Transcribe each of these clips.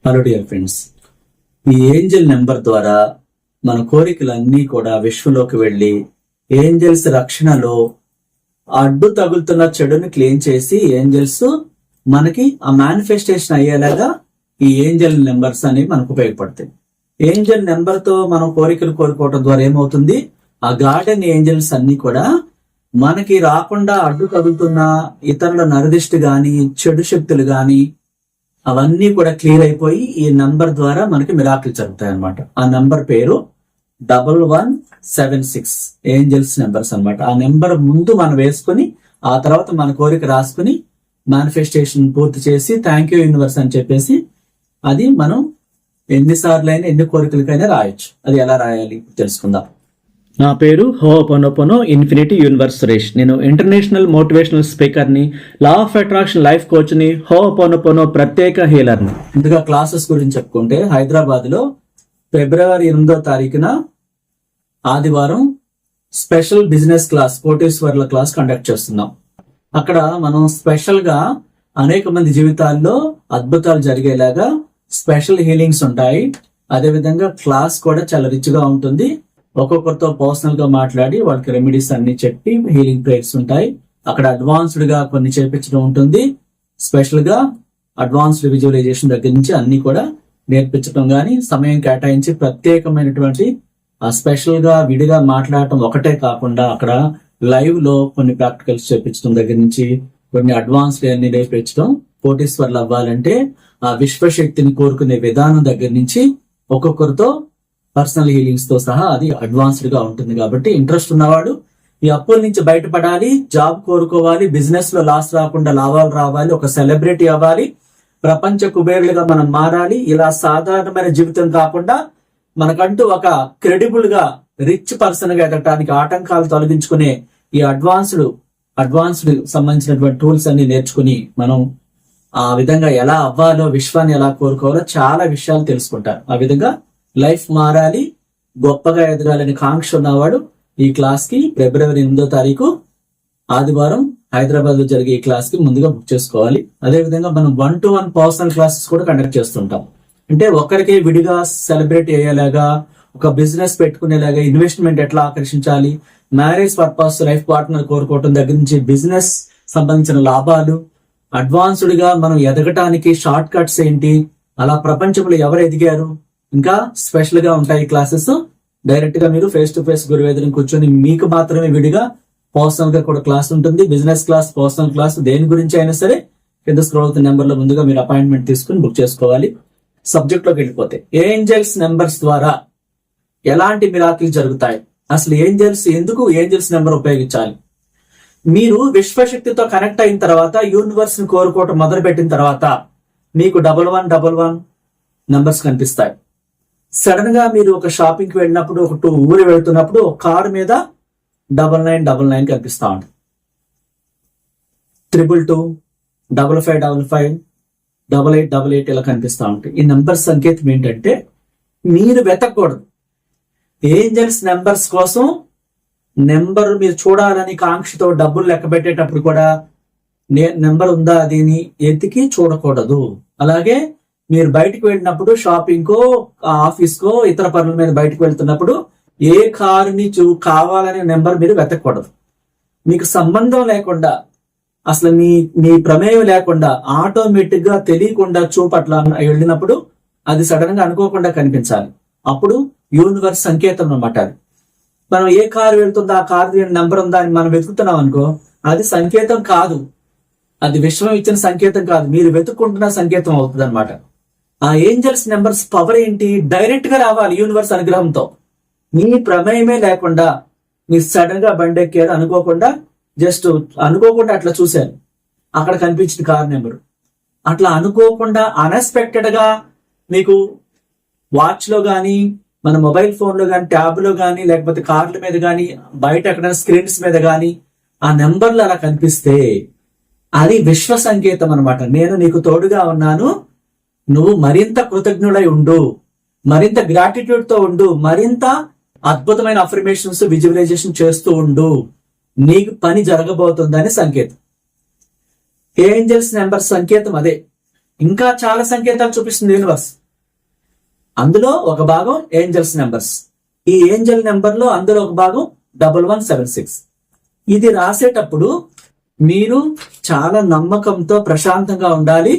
Hello dear friends, ఈ Angel number ద్వారా మన కోరికలన్నీ కూడా విశ్వంలోకి వెళ్ళి ఏంజల్స్ రక్షణలో అడ్డు తగులుతున్న చెడుని క్లీన్ చేసి ఏంజల్స్ మనకి ఆ మేనిఫెస్టేషన్ అయ్యేలాగా ఈ ఏంజల్ నెంబర్స్ అనేవి మనకు ఉపయోగపడతాయి. ఏంజల్ నెంబర్ తో మనం కోరికలు కోరుకోవడం ద్వారా ఏమవుతుంది, ఆ గార్డెన్ ఏంజల్స్ అన్ని కూడా మనకి రాకుండా అడ్డు తగులుతున్న ఇతరుల నరదిష్టి గాని చెడు శక్తులు గాని అవన్నీ కూడా క్లియర్ అయిపోయి ఈ నంబర్ ద్వారా మనకి మిరాకిల్ జరుగుతాయి అన్నమాట. ఆ నంబర్ పేరు 1176 ఏంజల్స్ నెంబర్స్ అన్నమాట. ఆ నెంబర్ ముందు మనం వేసుకుని ఆ తర్వాత మన కోరిక రాసుకుని మేనిఫెస్టేషన్ పూర్తి చేసి థ్యాంక్ యూ యూనివర్స్ అని చెప్పేసి అది మనం ఎన్నిసార్లు అయినా ఎన్ని కోరికలకైనా రాయొచ్చు. అది ఎలా రాయాలి తెలుసుకుందాం. నా పేరు హోపోనోపోనో ఇన్ఫినిటీ యూనివర్స్ సురేష్. నేను ఇంటర్నేషనల్ మోటివేషనల్ స్పీకర్ని, లా ఆఫ్ అట్రాక్షన్ లైఫ్ కోచ్ని, హోపోనోపోనో ప్రత్యేక హీలర్ని. ముందుగా క్లాసెస్ గురించి చెప్పుకుంటే హైదరాబాద్ లో ఫిబ్రవరి 8వ తారీఖున ఆదివారం స్పెషల్ బిజినెస్ క్లాస్ కోటేశ్వర్ల క్లాస్ కండక్ట్ చేస్తున్నాం. అక్కడ మనం స్పెషల్ గా అనేక మంది జీవితాల్లో అద్భుతాలు జరిగేలాగా స్పెషల్ హీలింగ్స్ ఉంటాయి. అదేవిధంగా క్లాస్ కూడా చాలా రిచ్ గా ఉంటుంది. ఒక్కొక్కరితో పర్సనల్ గా మాట్లాడి వాళ్ళకి రెమెడీస్ అన్ని చెప్పి హీలింగ్ ప్రేయర్స్ ఉంటాయి. అక్కడ అడ్వాన్స్డ్ గా కొన్ని చేపించడం ఉంటుంది. స్పెషల్ గా అడ్వాన్స్డ్ విజువలైజేషన్ దగ్గర నుంచి అన్ని కూడా నేర్పించడం గానీ సమయం కేటాయించి ప్రత్యేకమైనటువంటి స్పెషల్ గా విడిగా మాట్లాడటం ఒకటే కాకుండా అక్కడ లైవ్ లో కొన్ని ప్రాక్టికల్స్ చేపించడం దగ్గర నుంచి కొన్ని అడ్వాన్స్డ్ అన్ని నేర్పించడం. కోటీశ్వర్లు అవ్వాలంటే ఆ విశ్వశక్తిని కోరుకునే విధానం దగ్గర నుంచి ఒక్కొక్కరితో పర్సనల్ హీలింగ్స్ తో సహా అది అడ్వాన్స్డ్ గా ఉంటుంది. కాబట్టి ఇంట్రెస్ట్ ఉన్నవాడు ఈ అప్పుల నుంచి బయటపడాలి, జాబ్ కోరుకోవాలి, బిజినెస్ లో లాస్ రాకుండా లాభాలు రావాలి, ఒక సెలబ్రిటీ అవ్వాలి, ప్రపంచ కుబేరులుగా మనం మారాలి. ఇలా సాధారణమైన జీవితం కాకుండా మనకంటూ ఒక క్రెడిబుల్ గా రిచ్ పర్సన్ గా ఎదగటానికి ఆటంకాలు తొలగించుకునే ఈ అడ్వాన్స్డ్ సంబంధించినటువంటి టూల్స్ అన్ని నేర్చుకుని మనం ఆ విధంగా ఎలా అవ్వాలో, విశ్వాన్ని ఎలా కోరుకోవాలో చాలా విషయాలు తెలుసుకుంటారు. ఆ విధంగా లైఫ్ మారాలి, గొప్పగా ఎదగాలని కాంక్ష ఉన్నవాడు ఈ క్లాస్ కి ఫిబ్రవరి 8వ తారీఖు ఆదివారం హైదరాబాద్ లో జరిగే ఈ క్లాస్ కి ముందుగా బుక్ చేసుకోవాలి. అదేవిధంగా మనం 1-to-1 పర్సనల్ క్లాసెస్ కూడా కండక్ట్ చేస్తుంటాం. అంటే ఒకరికే విడిగా సెలబ్రేట్ అయ్యేలాగా, ఒక బిజినెస్ పెట్టుకునేలాగా, ఇన్వెస్ట్మెంట్ ఎట్లా ఆకర్షించాలి, మ్యారేజ్ పర్పస్ లైఫ్ పార్ట్నర్ కోరుకోవటం దగ్గర నుంచి బిజినెస్ సంబంధించిన లాభాలు, అడ్వాన్స్డ్ గా మనం ఎదగటానికి షార్ట్ కట్స్ ఏంటి, అలా ప్రపంచంలో ఎవరు ఎదిగారు, ఇంకా స్పెషల్ గా ఉంటాయి క్లాసెస్. డైరెక్ట్ గా మీరు ఫేస్ టు ఫేస్ గురువు ఎదురు కూర్చొని మీకు మాత్రమే విడిగా పర్సనల్ గా కూడా క్లాస్ ఉంటుంది. బిజినెస్ క్లాస్, పర్సనల్ క్లాస్, దేని గురించి అయినా సరే కింద స్క్రోల్ అవుతున్న నెంబర్ లో ముందుగా మీరు అపాయింట్మెంట్ తీసుకుని బుక్ చేసుకోవాలి. సబ్జెక్ట్ లోకి వెళ్ళిపోతే ఏంజల్స్ నెంబర్స్ ద్వారా ఎలాంటి మిరాకిల్ జరుగుతాయి, అసలు ఏంజల్స్ ఎందుకు ఏంజల్స్ నెంబర్ ఉపయోగించాలి, మీరు విశ్వశక్తితో కనెక్ట్ అయిన తర్వాత, యూనివర్స్ ని కోరుకోవటం మొదలు పెట్టిన తర్వాత మీకు 1111 నంబర్స్ కనిపిస్తాయి. సడన్ గా మీరు ఒక షాపింగ్ కి వెళ్ళినప్పుడు, ఒక ఊరు వెళ్తున్నప్పుడు ఒక కారు మీద 9999 కనిపిస్తా ఉంటుంది. 222, 5555, 8888 ఇలా కనిపిస్తా ఉంటాయి. ఈ నంబర్ సంకేతం ఏంటంటే మీరు వెతకూడదు. ఏంజల్స్ నెంబర్స్ కోసం నెంబర్ మీరు చూడాలని కాంక్షతో డబ్బులు లెక్క పెట్టేటప్పుడు కూడా నెంబర్ ఉందా దీని ఎతికి చూడకూడదు. అలాగే మీరు బయటకు వెళ్ళినప్పుడు షాపింగ్ కో, ఆఫీస్ కో, ఇతర పనుల మీద బయటకు వెళ్తున్నప్పుడు ఏ కారుని కావాలనే నెంబర్ మీరు వెతకూడదు. మీకు సంబంధం లేకుండా, అసలు మీ ప్రమేయం లేకుండా ఆటోమేటిక్ గా తెలియకుండా చూపట్ల వెళ్ళినప్పుడు అది సడన్ గా అనుకోకుండా కనిపించాలి. అప్పుడు యూనివర్స్ సంకేతం అన్నమాట. అది మనం ఏ కారు వెళ్తుందో ఆ కారు నెంబర్ ఉందా అని మనం వెతుకుతున్నాం అనుకో, అది సంకేతం కాదు, అది విశ్వం ఇచ్చిన సంకేతం కాదు, మీరు వెతుక్కుంటున్న సంకేతం అవుతుంది అనమాట. ఆ ఏంజల్స్ నెంబర్స్ పవర్ ఏంటి, డైరెక్ట్ గా రావాలి యూనివర్స్ అనుగ్రహంతో. మీ ప్రమేయమే లేకుండా మీరు సడన్ గా బండి ఎక్కారు, అనుకోకుండా జస్ట్ అనుకోకుండా అట్లా చూశారు, అక్కడ కనిపించిన కార్ నెంబర్. అట్లా అనుకోకుండా అన్ఎక్స్పెక్టెడ్ గా మీకు వాచ్ లో గానీ, మన మొబైల్ ఫోన్ లో గానీ, ట్యాబ్ లో గానీ, లేకపోతే కార్ల మీద గానీ, బయట ఎక్కడైనా స్క్రీన్స్ మీద గానీ ఆ నెంబర్లు అలా కనిపిస్తే అది విశ్వ సంకేతం అనమాట. నేను నీకు తోడుగా ఉన్నాను, నువ్వు మరింత కృతజ్ఞుడై ఉండు, మరింత గ్రాటిట్యూడ్ తో ఉండు, మరింత అద్భుతమైన అఫర్మేషన్స్ విజువలైజేషన్ చేస్తూ ఉండు, నీకు పని జరగబోతుందని సంకేతం. ఏంజల్స్ నెంబర్ సంకేతం అదే. ఇంకా చాలా సంకేతాలు చూపిస్తుంది యూనివర్స్. అందులో ఒక భాగం ఏంజల్స్ నెంబర్స్. ఈ ఏంజల్ నెంబర్ లో అందులో ఒక భాగం 1176. ఇది రాసేటప్పుడు మీరు చాలా నమ్మకంతో ప్రశాంతంగా ఉండాలి.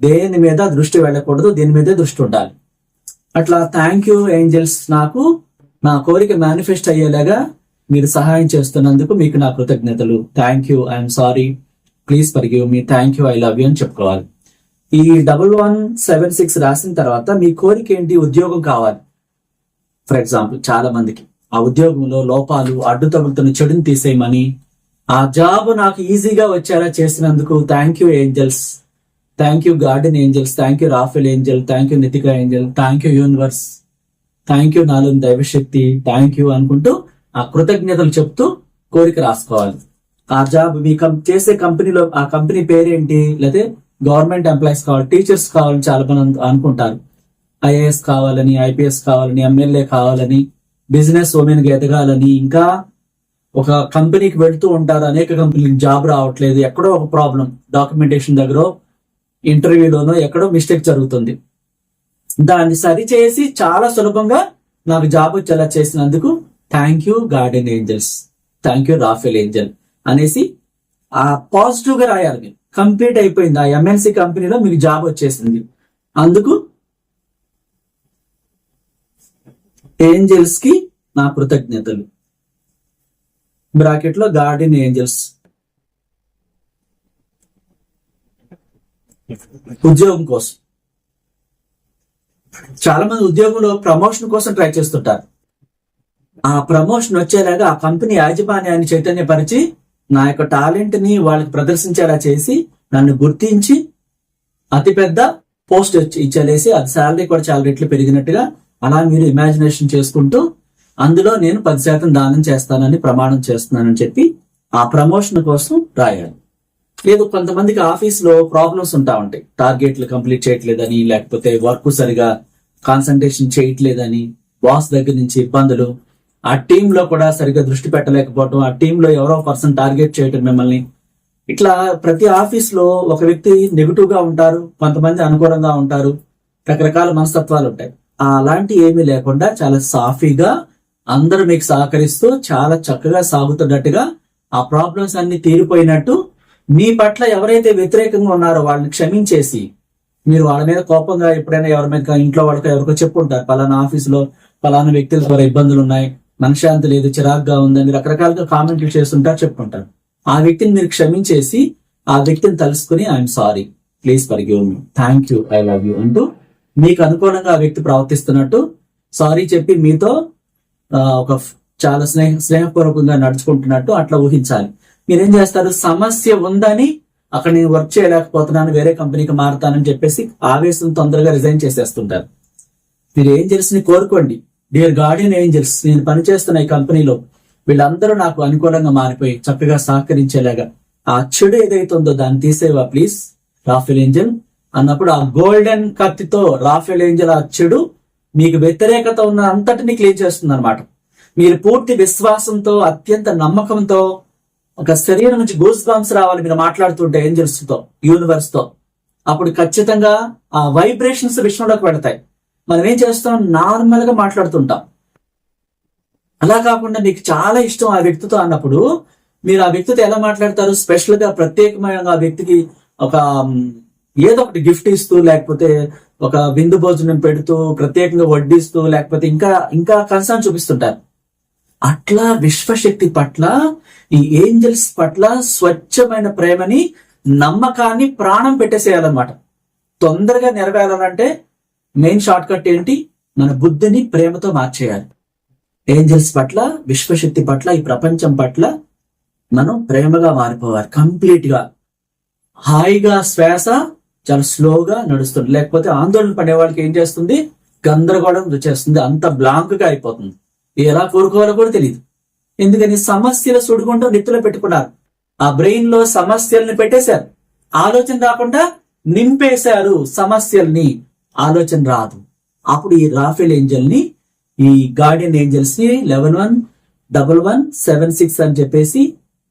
దేని మీద దృష్టి వెళ్ళకూడదు, దీని మీదే దృష్టి ఉండాలి. అట్లా థ్యాంక్ యూ ఏంజల్స్, నాకు నా కోరిక మేనిఫెస్ట్ అయ్యేలాగా మీరు సహాయం చేస్తున్నందుకు మీకు నా కృతజ్ఞతలు. Thank you, I'm sorry, please forgive me, thank you, I love you అని చెప్పుకోవాలి. ఈ 1176 రాసిన తర్వాత మీ కోరిక ఏంటి? ఉద్యోగం కావాలి. ఫర్ ఎగ్జాంపుల్, చాలా మందికి ఆ ఉద్యోగంలో లోపాలు, అడ్డు తగులుతున్న చెడుని తీసేయమని, ఆ జాబ్ నాకు ఈజీగా వచ్చేలా చేసినందుకు thank you angels, thank you garden angels, thank you Rafale Angel, thank you Nitika Angel, thank you universe, thank you నాలుగు దైవశక్తి, థ్యాంక్ యూ అనుకుంటూ ఆ కృతజ్ఞతలు చెప్తూ కోరిక రాసుకోవాలి. ఆ జాబ్ మీ చేసే కంపెనీలో ఆ కంపెనీ పేరేంటి, లేకపోతే గవర్నమెంట్ ఎంప్లాయీస్ కావాలి, టీచర్స్ కావాలని చాలా మంది అనుకుంటారు. ఐఏఎస్ కావాలని, ఐపీఎస్ కావాలని, ఎమ్మెల్యే కావాలని, బిజినెస్ ఉమెన్ గా ఎదగాలని, ఇంకా ఒక కంపెనీకి వెళ్తూ ఉంటారు, అనేక కంపెనీకి జాబ్ రావట్లేదు, ఎక్కడో ఒక ప్రాబ్లం, డాక్యుమెంటేషన్ దగ్గర, ఇంటర్వ్యూలోనో ఎక్కడో మిస్టేక్ జరుగుతుంది. దాన్ని సరిచేసి చాలా సులభంగా నాకు జాబ్ వచ్చేలా చేసినందుకు thank you garden angels, thank you Rafale Angel అనేసి ఆ పాజిటివ్ గా రాయాలి. మీరు కంప్లీట్ అయిపోయింది, ఆ ఎంఎన్సి కంపెనీలో మీకు జాబ్ వచ్చేసింది, అందుకు ఏంజల్స్ కి నా కృతజ్ఞతలు. బ్రాకెట్ లో గార్డెన్ ఏంజల్స్. ఉద్యోగం కోసం చాలా మంది ఉద్యోగంలో ప్రమోషన్ కోసం ట్రై చేస్తుంటారు. ఆ ప్రమోషన్ వచ్చేలాగా ఆ కంపెనీ యాజమాన్యాన్ని చైతన్యపరిచి నా యొక్క టాలెంట్ ని వాళ్ళకి ప్రదర్శించేలా చేసి నన్ను గుర్తించి అతిపెద్ద పోస్ట్ ఇచ్చేసి అది శాలరీ కూడా చాలా రెట్లు పెరిగినట్టుగా అలా మీరు ఇమాజినేషన్ చేసుకుంటూ అందులో నేను 10% దానం చేస్తానని ప్రమాణం చేస్తున్నానని చెప్పి ఆ ప్రమోషన్ కోసం రాయాలి. లేదు, కొంతమందికి ఆఫీస్ లో ప్రాబ్లమ్స్ ఉంటా ఉంటాయి, టార్గెట్లు కంప్లీట్ చేయట్లేదని, లేకపోతే వర్క్ సరిగా కాన్సన్ట్రేషన్ చేయట్లేదని, బాస్ దగ్గర నుంచి ఇబ్బందులు, ఆ టీమ్ లో కూడా సరిగా దృష్టి పెట్టలేకపోవటం, ఆ టీమ్ లో ఎవరో పర్సన్ టార్గెట్ చేయటం మిమ్మల్ని. ఇట్లా ప్రతి ఆఫీస్ లో ఒక వ్యక్తి నెగిటివ్ గా ఉంటారు, కొంతమంది అనుకూలంగా ఉంటారు, రకరకాల మనస్తత్వాలు ఉంటాయి. అలాంటి ఏమీ లేకుండా చాలా సాఫీగా అందరూ మీకు సహకరిస్తూ చాలా చక్కగా సాగుతున్నట్టుగా ఆ ప్రాబ్లమ్స్ అన్ని తీరిపోయినట్టు మీ పట్ల ఎవరైతే వ్యతిరేకంగా ఉన్నారో వాళ్ళని క్షమించేసి, మీరు వాళ్ళ మీద కోపంగా ఎప్పుడైనా ఎవరి మీద ఇంట్లో వాళ్ళకి ఎవరికో చెప్పుంటారు, పలానా ఆఫీసులో పలానా వ్యక్తుల ద్వారా ఇబ్బందులు ఉన్నాయి, మనశ్శాంతి లేదు, చిరాగ్గా ఉందని రకరకాలుగా కామెంట్లు చేస్తుంటారు, చెప్పుకుంటారు. ఆ వ్యక్తిని మీరు క్షమించేసి ఆ వ్యక్తిని తలుసుకుని I'm sorry, please forgive me, thank you, I love you అంటూ మీకు అనుకూలంగా ఆ వ్యక్తి ప్రవర్తిస్తున్నట్టు సారీ చెప్పి మీతో ఒక చాలా స్నేహపూర్వకంగా నడుచుకుంటున్నట్టు అట్లా ఊహించాలి. మీరేం చేస్తారు, సమస్య ఉందని అక్కడ నేను వర్క్ చేయలేకపోతున్నాను, వేరే కంపెనీకి మారుతానని చెప్పేసి ఆవేశం తొందరగా రిజైన్ చేసేస్తుంటారు. మీరు ఏంజల్స్ ని కోరుకోండి, డియర్ గార్డియన్ ఏంజల్స్, నేను పనిచేస్తున్న ఈ కంపెనీలో వీళ్ళందరూ నాకు అనుకూలంగా మారిపోయి చక్కగా సహకరించేలాగా ఆ చెడు ఏదైతుందో దాన్ని తీసేవా ప్లీజ్ రాఫెల్ ఏంజల్ అన్నప్పుడు ఆ గోల్డెన్ కత్తితో రాఫెల్ ఏంజల్ ఆ చెడు మీకు వ్యతిరేకత ఉన్న అంతటిని క్లీన్ చేస్తుంది అనమాట. మీరు పూర్తి విశ్వాసంతో, అత్యంత నమ్మకంతో, ఒక శరీరం నుంచి గూస్ బాంబ్స్ రావాలి మీరు మాట్లాడుతుంటే ఏంజల్స్ తో, యూనివర్స్ తో. అప్పుడు ఖచ్చితంగా ఆ వైబ్రేషన్స్ విశ్వంలోకి వెళతాయి. మనం ఏం చేస్తాం, నార్మల్ గా మాట్లాడుతుంటాం. అలా కాకుండా మీకు చాలా ఇష్టం ఆ వ్యక్తితో అన్నప్పుడు మీరు ఆ వ్యక్తితో ఎలా మాట్లాడతారు, స్పెషల్ గా ప్రత్యేకమైన ఆ వ్యక్తికి ఒక ఏదో ఒకటి గిఫ్ట్ ఇస్తూ, లేకపోతే ఒక విందు భోజనం పెడుతూ, ప్రత్యేకంగా వడ్డిస్తూ, లేకపోతే ఇంకా ఇంకా కన్సర్న్ చూపిస్తుంటారు. అట్లా విశ్వశక్తి పట్ల, ఈ ఏంజల్స్ పట్ల స్వచ్ఛమైన ప్రేమని, నమ్మకాన్ని ప్రాణం పెట్టేసేయాలన్నమాట. తొందరగా నెరవేరాలంటే మెయిన్ షార్ట్ కట్ ఏంటి, మన బుద్ధిని ప్రేమతో మార్చేయాలి. ఏంజల్స్ పట్ల, విశ్వశక్తి పట్ల, ఈ ప్రపంచం పట్ల మనం ప్రేమగా మారిపోవాలి. కంప్లీట్ గా హాయిగా శ్వాస చాలా స్లోగా నడుస్తుంది. లేకపోతే ఆందోళన పడే వాళ్ళకి ఏం చేస్తుంది, గందరగోళం వచ్చేస్తుంది, అంత బ్లాంక్ గా అయిపోతుంది, ఎలా కోరుకోవాలో కూడా తెలియదు. ఎందుకని సమస్యల సుడిగుంటూ నెత్తిలో పెట్టుకున్నారు, ఆ బ్రెయిన్ లో సమస్యల్ని పెట్టేశారు, ఆలోచన రాకుండా నింపేశారు సమస్యల్ని, ఆలోచన రాదు. అప్పుడు ఈ రాఫెల్ ఏంజల్ ని, ఈ గార్డియన్ ఏంజల్స్ ని 111176 అని చెప్పేసి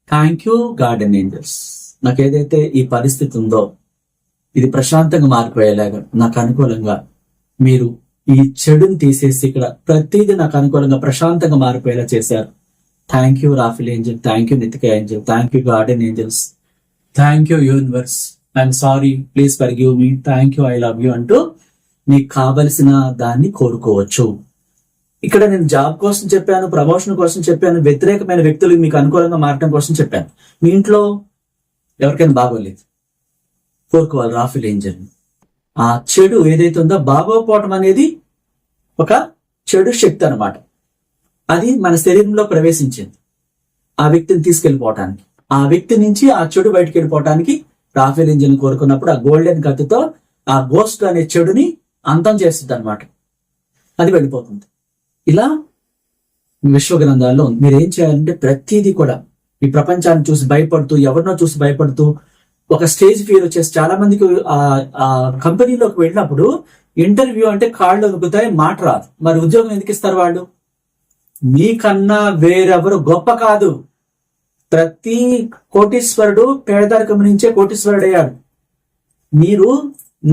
థ్యాంక్ యూ గార్డియన్ ఏంజల్స్, నాకు ఏదైతే ఈ పరిస్థితి ఉందో ఇది ప్రశాంతంగా మారిపోయేలాగా నాకు అనుకూలంగా మీరు ఈ చెడుని తీసేసి ఇక్కడ ప్రతిదీ నాకు అనుకూలంగా ప్రశాంతంగా మారిపోయేలా చేశారు. Thank you Rafale Angel, thank you నితిక Angel, thank you garden angels, thank you universe, I'm sorry, please forgive me, thank you, I love you అంటూ మీకు కావలసిన దాన్ని కోరుకోవచ్చు. ఇక్కడ నేను జాబ్ కోసం చెప్పాను, ప్రమోషన్ కోసం చెప్పాను, వ్యతిరేకమైన వ్యక్తులు మీకు అనుకూలంగా మారడం కోసం చెప్పాను. మీ ఇంట్లో ఎవరికైనా బాగోలేదు, కోరుకోవాలి రాఫెల్ ఏంజల్. ఆ చెడు ఏదైతే ఉందో బాగోపోవటం అనేది ఒక చెడు శక్తి అన్నమాట. అది మన శరీరంలో ప్రవేశించింది ఆ వ్యక్తిని తీసుకెళ్లిపోవటానికి. ఆ వ్యక్తి నుంచి ఆ చెడు బయటకు వెళ్ళిపోవటానికి రాఫెల్ ఏంజల్ కోరుకున్నప్పుడు ఆ గోల్డెన్ కత్తితో ఆ గోస్ట్ అనే చెడుని అంతం చేస్తుంది అన్నమాట. అది వెళ్ళిపోతుంది. ఇలా విశ్వగ్రంథాల్లో ఉంది. మీరు ఏం చేయాలంటే ప్రతిదీ కూడా ఈ ప్రపంచాన్ని చూసి భయపడుతూ, ఎవరినో చూసి భయపడుతూ ఒక స్టేజ్ ఫియర్ వచ్చేసి చాలా మందికి ఆ కంపెనీలోకి వెళ్ళినప్పుడు ఇంటర్వ్యూ అంటే కాళ్ళు వణుకుతాయి, మాట రాదు. మరి ఉద్యోగం ఎందుకు ఇస్తారు వాళ్ళు? మీకన్నా వేరెవరు గొప్ప కాదు. ప్రతి కోటీశ్వరుడు పేదరికం నుంచే కోటీశ్వరుడు అయ్యాడు. మీరు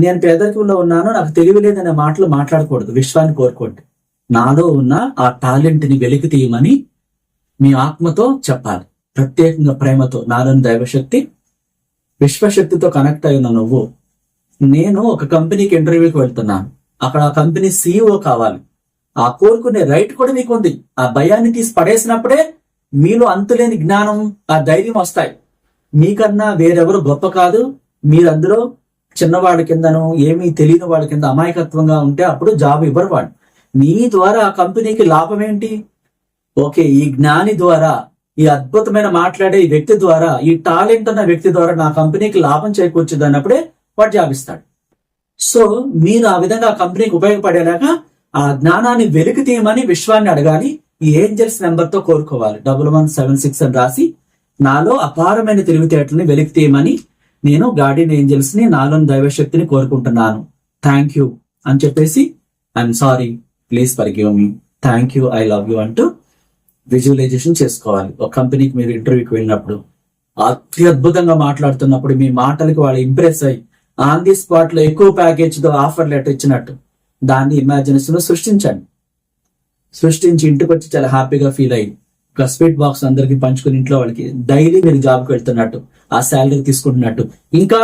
నేను పేదరికంలో ఉన్నాను, నాకు తెలివి లేదనే మాటలు మాట్లాడకూడదు. విశ్వాన్ని కోరుకోండి. నాలో ఉన్న ఆ టాలెంట్ ని వెలికి తీయమని మీ ఆత్మతో చెప్పాలి. ప్రత్యేకంగా ప్రేమతో, నాలోని దైవశక్తి, విశ్వశక్తితో కనెక్ట్ అయిన నువ్వు, నేను ఒక కంపెనీకి ఇంటర్వ్యూకి వెళ్తున్నాను, అక్కడ ఆ కంపెనీ CEO కావాలి. ఆ కోరుకునే రైట్ కూడా మీకు ఉంది. ఆ భయాన్ని తీసి పడేసినప్పుడే మీలో అంతులేని జ్ఞానం, ఆ ధైర్యం వస్తాయి. మీకన్నా వేరెవరు గొప్ప కాదు. మీరు అందులో చిన్నవాళ్ళ కిందను, ఏమీ తెలియని వాళ్ళ కింద అమాయకత్వంగా ఉంటే అప్పుడు జాబ్ ఇవ్వరు వాళ్ళు. మీ ద్వారా ఆ కంపెనీకి లాభం ఏంటి? ఓకే, ఈ జ్ఞాని ద్వారా, ఈ అద్భుతమైన మాట్లాడే ఈ వ్యక్తి ద్వారా, ఈ టాలెంట్ అన్న వ్యక్తి ద్వారా నా కంపెనీకి లాభం చేకూర్చుది అన్నప్పుడే వాడు జాబ్ ఇస్తాడు. సో మీరు ఆ విధంగా ఆ కంపెనీకి ఉపయోగపడేలాగా ఆ జ్ఞానాన్ని వెలికి తీయమని విశ్వాన్ని అడగాలి. ఈ ఏంజల్స్ నెంబర్ తో కోరుకోవాలి. 1176 అని రాసి నాలో అపారమైన తెలివితేటల్ని వెలికి తీయమని నేను గార్డియన్ ఏంజల్స్ ని, నాలోని దైవశక్తిని కోరుకుంటున్నాను. థ్యాంక్ యూ అని చెప్పేసి I'm sorry, please forgive me, thank you, I love you అంటూ విజువలైజేషన్ చేసుకోవాలి. ఒక కంపెనీకి మీరు ఇంటర్వ్యూకి వెళ్ళినప్పుడు అత్యద్భుతంగా మాట్లాడుతున్నప్పుడు మీ మాటలకు వాళ్ళు ఇంప్రెస్ అయ్యి ఆన్ ది స్పాట్ లో ఎక్కువ ప్యాకేజ్ తో ఆఫర్ లెటర్ ఇచ్చినట్టు దాన్ని ఇమాజినేషన్ లో సృష్టించండి. సృష్టించి ఇంటికి వచ్చి చాలా హ్యాపీగా ఫీల్ అయ్యి ఒక స్వీట్ బాక్స్ అందరికి పంచుకుని ఇంట్లో వాళ్ళకి డైలీ మీరు జాబ్కి వెళ్తున్నట్టు, ఆ శాలరీ తీసుకుంటున్నట్టు, ఇంకా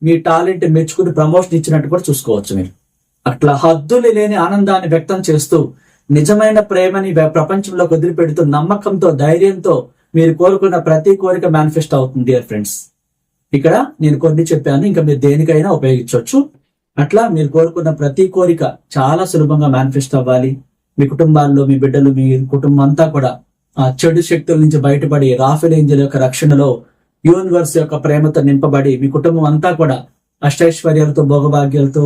మీ టాలెంట్ మెచ్చుకుని ప్రమోషన్ ఇచ్చినట్టు కూడా చూసుకోవచ్చు. మీరు అట్లా హద్దులు లేని ఆనందాన్ని వ్యక్తం చేస్తూ నిజమైన ప్రేమని ప్రపంచంలో వదిలిపెడుతూ నమ్మకంతో, ధైర్యంతో మీరు కోరుకున్న ప్రతి కోరిక మేనిఫెస్ట్ అవుతుంది. డియర్ ఫ్రెండ్స్, ఇక్కడ నేను కొన్ని చెప్పాను, ఇంకా మీరు దేనికైనా ఉపయోగించవచ్చు. అట్లా మీరు కోరుకున్న ప్రతి కోరిక చాలా సులభంగా మేనిఫెస్ట్ అవ్వాలి. మీ కుటుంబాల్లో, మీ బిడ్డలు, మీ కుటుంబం అంతా కూడా ఆ చెడు శక్తుల నుంచి బయటపడి రాఫెల్ ఏంజల్ యొక్క రక్షణలో, యూనివర్స్ యొక్క ప్రేమతో నింపబడి మీ కుటుంబం అంతా కూడా అష్టైశ్వర్యాలతో, భోగభాగ్యాలతో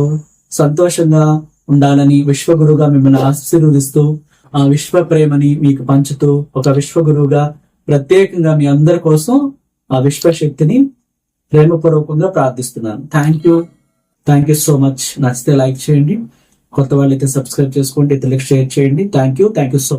సంతోషంగా ఉండాలని విశ్వగురువుగా మిమ్మల్ని ఆశీర్వదిస్తూ, ఆ విశ్వ ప్రేమని మీకు పంచుతూ, ఒక విశ్వగురువుగా ప్రత్యేకంగా మీ అందరి కోసం ఆ విశ్వశక్తిని ప్రేమపూర్వకంగా ప్రార్థిస్తున్నాను. Thank you so much. నచ్చితే లైక్ చేయండి, కొత్త వాళ్ళైతే సబ్స్క్రైబ్ చేసుకోండి, ఇతరులకు షేర్ చేయండి. Thank you so